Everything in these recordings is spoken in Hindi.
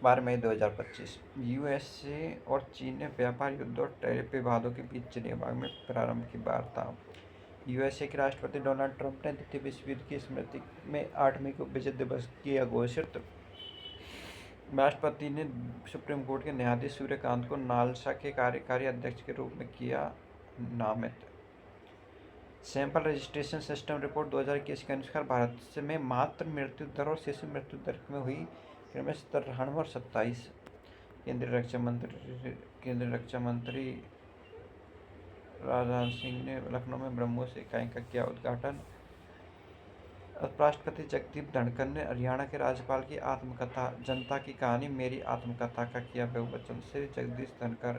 12 मई 2025 यूएसए और चीन ने व्यापार युद्ध और टैरिफ विवादों के बीच जिनेवा में प्रारंभ की वार्ता। यूएसए के राष्ट्रपति डोनाल्ड ट्रंप ने द्वितीय विश्व युद्ध की स्मृति में 8 मई को विजय दिवस किया घोषित। राष्ट्रपति ने सुप्रीम कोर्ट के न्यायाधीश सूर्यकांत को नालसा के कार्यकारी अध्यक्ष के रूप में किया नामित। सैंपल रजिस्ट्रेशन सिस्टम रिपोर्ट 2021 के अनुसार भारत में मातृ मृत्यु दर और शिशु मृत्यु दर में हुई क्रमश 93 और 27। केंद्रीय रक्षा मंत्री राजनाथ सिंह ने लखनऊ में ब्रह्मोस इकाई का किया उद्घाटन। उपराष्ट्रपति जगदीप धनखड़ ने हरियाणा के राज्यपाल की आत्मकथा जनता की कहानी मेरी आत्मकथा का किया विमोचन। श्री जगदीश धनखड़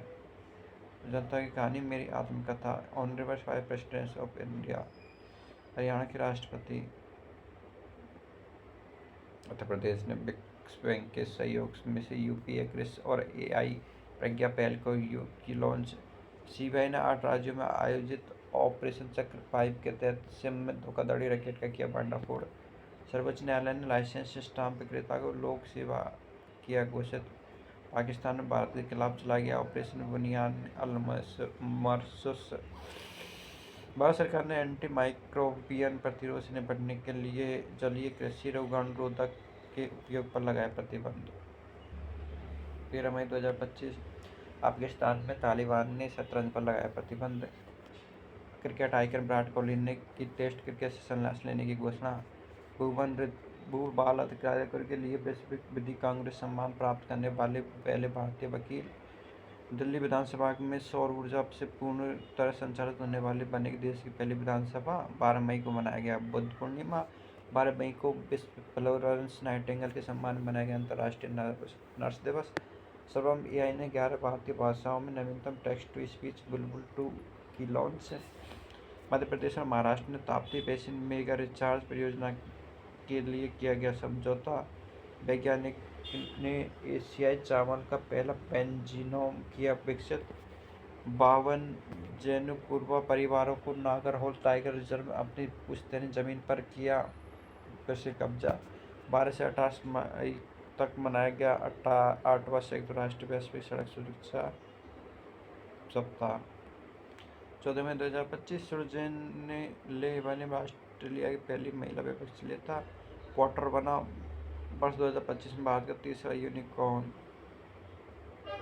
जनता की कहानी मेरी आत्मकथा honourable vice president of India. Haryana के राष्ट्रपति उत्तर प्रदेश ने विश्व बैंक के सहयोग से यूपीए कृषि और एआई प्रज्ञा पहल की लॉन्च। सीबीआई ने 8 राज्यों में आयोजित ऑपरेशन चक्र 5 के तहत सिम में धोखाधड़ी रैकेट का किया भंडाफोड़। सर्वोच्च न्यायालय ने लाइसेंस स्टाम्प विक्रेता को लोक सेवा किया घोषित। पाकिस्तान में भारत के खिलाफ चलाया गया ऑपरेशन बुनियान अल मरसूस। भारत सरकार ने एंटी माइक्रोबियन प्रतिरोध से निपटने के लिए जलीय कृषि रोगाणुरोधक के उपयोग पर लगाया प्रतिबंध। 13 मई 2025 अफगानिस्तान में तालिबान ने शतरंज पर लगाया प्रतिबंध। क्रिकेट आइकन विराट कोहली ने की टेस्ट क्रिकेट से संन्यास लेने की घोषणा। भू बाल अधिकारियों के लिए वैश्विक विधि कांग्रेस सम्मान प्राप्त करने वाले पहले भारतीय वकील। दिल्ली विधानसभा में सौर ऊर्जा से पूर्ण तरह संचालित होने वाली बनेगी देश की पहली विधानसभा। 12 मई को मनाया गया बुद्ध पूर्णिमा। 12 मई को विश्व फ्लोरेंस नाइटिंगेल के सम्मान में मनाया गया अंतर्राष्ट्रीय नर्स दिवस। सर्वम एआई ने 11 भारतीय भाषाओं में नवीनतम टेक्स्ट टू स्पीच बुलबुल 2 की लॉन्च। मध्य प्रदेश और महाराष्ट्र ने ताप्ती बेसिन मेगा रिचार्ज परियोजना के लिए किया गया समझौता। वैज्ञानिक ने एशियाई चावल का पहला पैनजीनोम किया विकसित। 52 जैनुकुर्वा परिवारों को नागरहोल टाइगर रिजर्व में अपनी पुश्तैनी जमीन पर किया फिर से कब्जा। 12 से 28 मई तक मनाया गया 8वां संयुक्त राष्ट्रीय वैश्विक सड़क सुरक्षा सप्ताह। 14 मई 2025 सुरजैन ने ले बने ऑस्ट्रेलिया की पहली महिला विपक्षलेता पॉटर बना। वर्ष 2025 में भारत का तीसरा यूनिकॉर्न।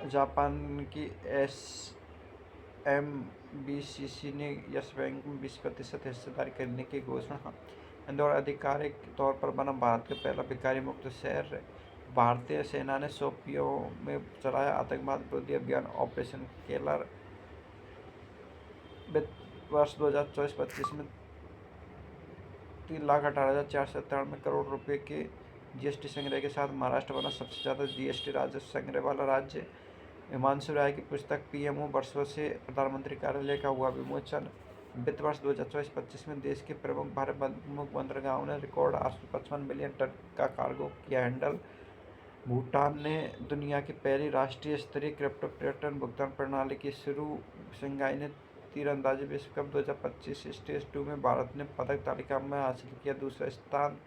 जापान की SMBCC ने यस बैंक में 20% हिस्सेदारी करने की घोषणा। इंदौर आधिकारिक तौर पर बना भारत का पहला भिखारी मुक्त शहर। भारतीय सेना ने शोपियां में चलाया आतंकवाद विरोधी अभियान ऑपरेशन केलर। वर्ष 2024-25 में 3,18,497 करोड़ रुपए के जीएसटी संग्रह के साथ महाराष्ट्र बना सबसे ज्यादा जीएसटी राजस्व संग्रह वाला राज्य। हिमांशु राय की पुस्तक पीएमओ वर्षों से प्रधानमंत्री कार्यालय का हुआ विमोचन। वित्त वर्ष 2024-25 में देश के प्रमुख भारत बंदरगाहों ने रिकॉर्ड 855 मिलियन टन का कार्गो किया हैंडल। भूटान ने दुनिया की पहली राष्ट्रीय स्तरीय क्रिप्टो पर्यटन भुगतान प्रणाली की शुरू। शंघाई ने तीरंदाजी विश्व कप 2025 स्टेज 2 में भारत ने पदक तालिका में हासिल किया दूसरा स्थान।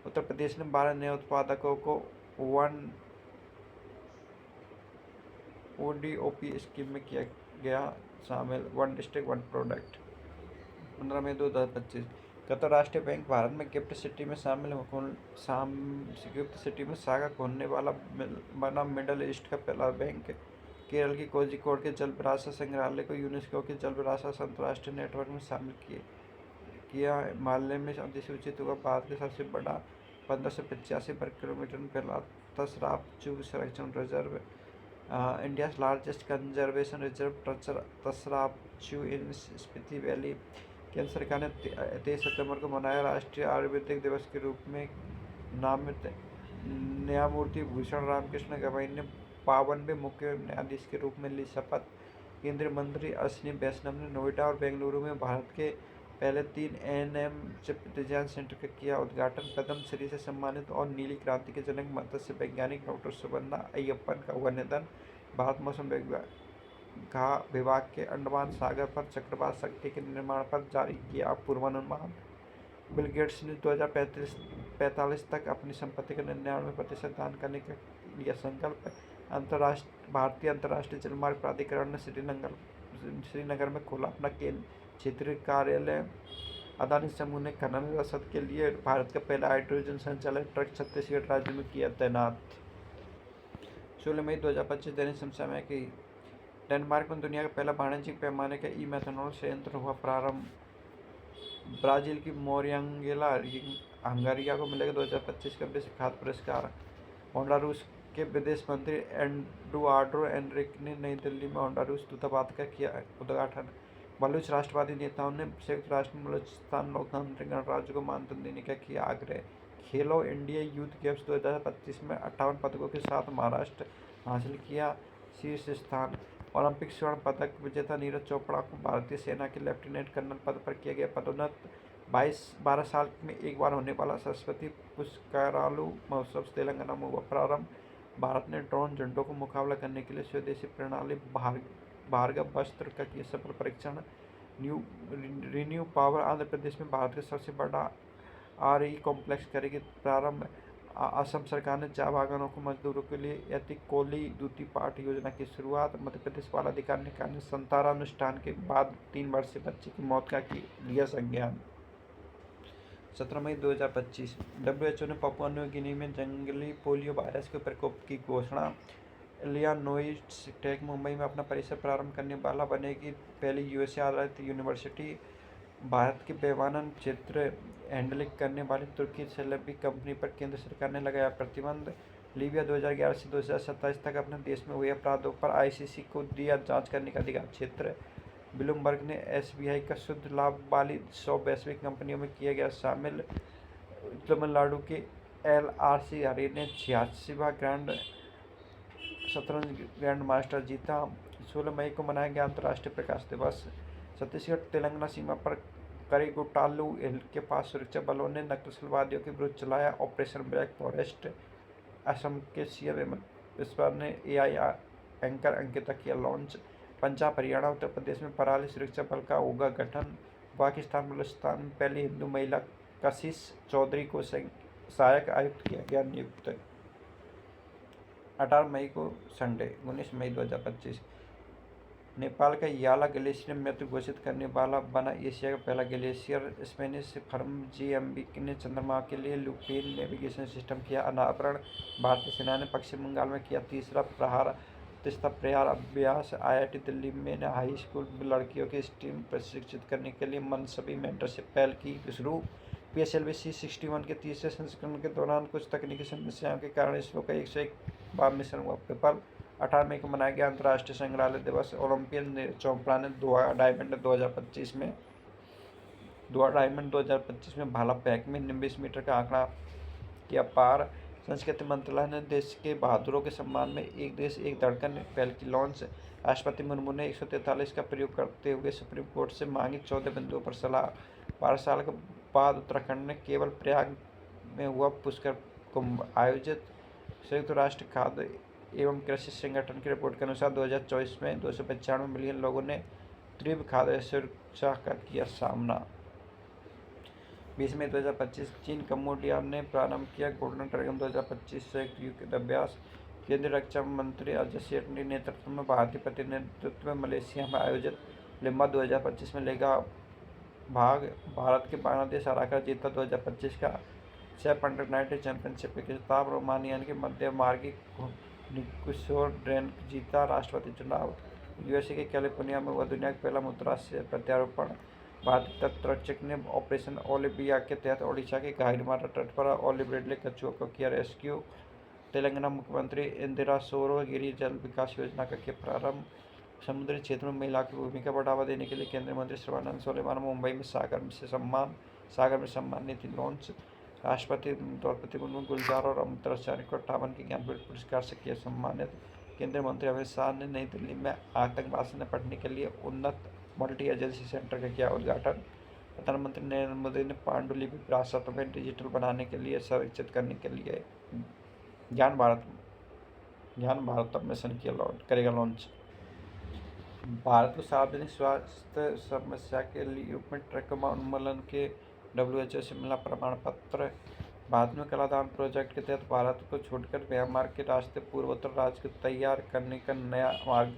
उत्तर प्रदेश ने 12 नए उत्पादकों को 1 ODOP स्कीम में किया गया शामिल। 1 डिस्ट्रिक्ट 1 प्रोडक्ट। 15 मई 2025 कतर राष्ट्रीय बैंक भारत में गिफ्ट सिटी में शाखा खोलने वाला बना मिडल ईस्ट का पहला बैंक। केरल की कोझिकोड के जल विरासत संग्रहालय को यूनेस्को के जल विरासत अंतर्राष्ट्रीय नेटवर्क में शामिल किया। हिमालय में अधिसूचित हुआ भारत का सबसे बड़ा 1585 वर्ग किलोमीटर में फैला तसराप जूह संरक्षण reserve. India largest conservation reserve Tsarap Chu in Spiti valley. केंद्र सरकार ने 23 सितंबर को मनाया राष्ट्रीय आयुर्वेदिक दिवस के रूप में नामित। न्यायमूर्ति भूषण रामकृष्ण गवई ने 52वें मुख्य न्यायाधीश के रूप में ली शपथ। केंद्रीय मंत्री अश्विनी वैष्णव ने नोएडा और बेंगलुरु में भारत के पहले 3 A&M चिप डिजाइन सेंटर का किया उद्घाटन। पद्मश्री से सम्मानित और नीली क्रांति के जनक मत्स्य वैज्ञानिक डॉक्टर सुबन्ना अय्यप्पन का हुआ निधन। भारत मौसम विभाग के अंडमान सागर पर चक्रवात शक्ति के निर्माण पर जारी किया पूर्वानुमान। बिल गेट्स ने 2045 तक अपनी संपत्ति का 99% दान करने का लिया संकल्प। भारतीय अंतर्राष्ट्रीय जलमार्ग प्राधिकरण ने श्रीनगर में खोला अपना क्षेत्रीय कार्यालय। अदानी समूह ने खनन रसद के लिए भारत का पहला हाइड्रोजन संचालित ट्रक छत्तीसगढ़ राज्य में किया तैनात। 16 मई 2025 दैनिक समय की डेनमार्क में दुनिया का पहला वाणिज्यिक पैमाने का ई मेथनॉल संयंत्र हुआ प्रारंभ। ब्राजील की मोरियांगेला हंगारिया को मिलेगा 2025 का विश्व खाद्य पुरस्कार। होंडुरास के विदेश मंत्री एडुआर्डो एनरिक ने नई दिल्ली में होंडुरास दूतावास का किया उद्घाटन। बलूच राष्ट्रवादी नेताओं ने संयुक्त राष्ट्र में बलूचिस्तान लोकतांत्रिक गणराज्य को मानदेय देने का किया आग्रह। खेलो इंडिया यूथ गेम्स 2025 में 58 पदकों के साथ महाराष्ट्र हासिल किया शीर्ष स्थान। ओलंपिक स्वर्ण पदक विजेता नीरज चोपड़ा को भारतीय सेना के लेफ्टिनेंट कर्नल पद पर किया गया पदोन्नत। 12 साल में एक बार होने वाला सरस्वती पुष्करालु महोत्सव तेलंगाना में हुआ प्रारंभ। भारत ने ड्रोन झंडों को मुकाबला करने के लिए स्वदेशी प्रणाली भार्गवास्त्र का किया सफल परीक्षण। रिन्यू पावर आंध्र प्रदेश में भारत का सबसे बड़ा RE कॉम्प्लेक्स करेगी प्रारंभ। असम सरकार ने चाय बागानों को मजदूरों के लिए एतिकोली दूती पाठ योजना की शुरुआत। मध्य प्रदेश बाल अधिकार निकाय ने संतानानुष्ठान के बाद 3 वर्षीय बच्चे की मौत का लिया संज्ञान। 17 मई 2025 WHO ने पापुआ न्यू गिनी में जंगली पोलियो वायरस के प्रकोप की घोषणा। इलिनॉइस टेक मुंबई में अपना परिसर प्रारंभ करने वाला बनेगी पहली USA आधारित यूनिवर्सिटी। भारत के बेमानन क्षेत्र हैंडलिंग करने वाली तुर्की सेलेबी कंपनी पर केंद्र सरकार ने लगाया प्रतिबंध। लीबिया 2011 से 2027 तक अपने देश में हुए अपराधों पर ICC को दिया जांच करने का अधिकार क्षेत्र। ब्लूमबर्ग ने SBI का शुद्ध लाभ वाली 100 वैश्विक कंपनियों में किया गया शामिल। तमिलनाडु के LRC हरी ने 86वां शतरंज ग्रैंड मास्टर जीता। 16 मई को मनाया गया अंतर्राष्ट्रीय प्रकाश दिवस। छत्तीसगढ़ तेलंगाना सीमा पर करिगुटालू हिल के पास सुरक्षा बलों ने नक्सलवादियों के विरुद्ध चलाया ऑपरेशन ब्लैक फॉरेस्ट। असम के CM हेमंत बिस्वा ने AI एंकर अंकिता किया लॉन्च। पंजाब हरियाणा उत्तर प्रदेश में पराली सुरक्षा बल का होगा गठन। पाकिस्तान बलूचिस्तान में पहली हिंदू महिला कशिश चौधरी को सहायक आयुक्त किया गया नियुक्त। 18 मई को संडे 19 मई 2025 नेपाल का याला ग्लेशियर मृत्यु घोषित करने वाला बना एशिया का पहला ग्लेशियर। स्पेनिश फर्म GMB ने चंद्रमा के लिए लुपेन नेविगेशन सिस्टम किया अनावरण। भारतीय सेना ने पश्चिम बंगाल में किया तीसरा प्रहार अभ्यास। IIT दिल्ली में हाई स्कूल लड़कियों के स्टीम प्रशिक्षित करने के लिए मनसबी मेंटरशिप पहल की शुरू। PSLV C61 के तीसरे संस्करण के दौरान कुछ तकनीकी समस्याओं के कारण इसरो का 101वां मिशन हुआ विफल। 18 मई को मनाया गया अंतर्राष्ट्रीय संग्रहालय दिवस। ओलंपियन नीरज चोपड़ा ने दोहा डायमंड 2025 में भाला फेंक में 29 मीटर का आंकड़ा किया पार। संस्कृति मंत्रालय ने देश के बहादुरों के सम्मान में एक देश एक धड़कन पहल की लॉन्च। राष्ट्रपति मुर्मू ने 143 का प्रयोग करते हुए सुप्रीम कोर्ट से मांगी 14 बिंदुओं पर सलाह। 12 साल के बाद उत्तराखंड में केवल प्रयाग में हुआ पुष्कर कुंभ आयोजित। संयुक्त राष्ट्र खाद्य एवं कृषि संगठन की रिपोर्ट के अनुसार 2024 में 295 मिलियन लोगों ने तीव्र खाद्य सुरक्षा का किया सामना। 20 मई 2025 चीन कंबोडिया ने प्रारंभ किया गोल्डन ड्रैगन 2025 संयुक्त युद्ध अभ्यास। केंद्रीय रक्षा मंत्री अजय सेठ के नेतृत्व में भारतीय प्रतिनिधित्व में मलेशिया में आयोजित लिम्बा 2025 में लेगा भाग। भारत के बांग्लादेश हराकर जीता 2025 का चैप अंडर-19 चैंपियनशिप के खिताब। रोमानियन के मध्य मार्गी निकोसोर ड्रेन जीता राष्ट्रपति चुनाव। USA के कैलिफोर्निया में हुआ दुनिया का पहला मुद्रा से प्रत्यारोपण। भारतीय तटरक्षक ने ऑपरेशन ओलिविया के तहत ओडिशा के घाघीमारा तट पर ओलिव रिडले कछुआ को किया रेस्क्यू। तेलंगाना मुख्यमंत्री इंदिरा सौरगिरी जल विकास योजना का किया प्रारंभ। समुद्री क्षेत्र में महिला की भूमिका बढ़ावा देने के लिए केंद्रीय मंत्री सर्बानंद सोनोवाल मुंबई में सागर में सम्मान नीति लॉन्च। राष्ट्रपति द्रौपदी मुर्मू गुलजार और अमृताचार्य को 58 के ज्ञानपीठ पुरस्कार से किया सम्मानित। केंद्रीय मंत्री अमित शाह ने नई दिल्ली में आतंकवाद से निपटने के लिए उन्नत मल्टी एजेंसी सेंटर का किया उद्घाटन। प्रधानमंत्री नरेंद्र मोदी ने पांडुलिपि विरासत में डिजिटल बनाने के लिए संरक्षित करने के लिए ज्ञान भारत मिशन करेगा लॉन्च। भारत को सार्वजनिक स्वास्थ्य समस्या के रूप में ट्रैकोमा उन्मूलन के WHO से मिला प्रमाण पत्र। बाद में कलादान प्रोजेक्ट के तहत भारत को छोड़कर म्यांमार के रास्ते पूर्वोत्तर राज्य को तैयार करने का नया मार्ग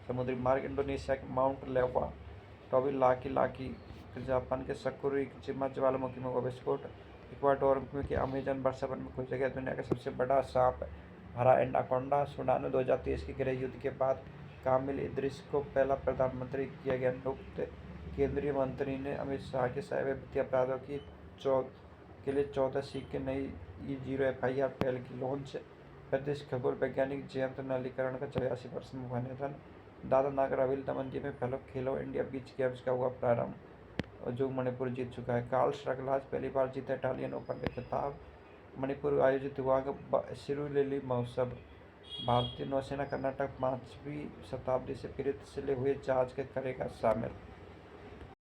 समुद्री मार्ग इंडोनेशिया के माउंट लेवा टॉबी लाकी जापान के सकुरीजिमा ज्वालामुखी में हुआ विस्फोट। इक्वाडोर के अमेजन वर्षा वन में खोजा गया दुनिया का सबसे बड़ा सांप हरा एनाकोंडा। सूडान में 2023 के गृह युद्ध के बाद कामिल इद्रिस को पहला प्रधानमंत्री किया गया नियुक्त। केंद्रीय मंत्री ने अमित शाह के साइबर वित्तीय अपराधों के लिए 14 सीख के नई E0 FIR पहल की लॉन्च। प्रदेश खगोल वैज्ञानिक जयंत नलिकरण का 84 वर्ष में हुआ निधन। दादा नागर हवेली दमन दीव में खेलो इंडिया बीच गेम्स का हुआ प्रारंभ, जो मणिपुर जीत चुका है। कार्ल श्रगलाज पहली बार जीता इटालियन ओपन का खिताब। मणिपुर आयोजित हुआ सिरुलिली महोत्सव। भारतीय नौसेना कर्नाटक 5वीं शताब्दी से प्रेरित से हुए जहाज के करेगा शामिल।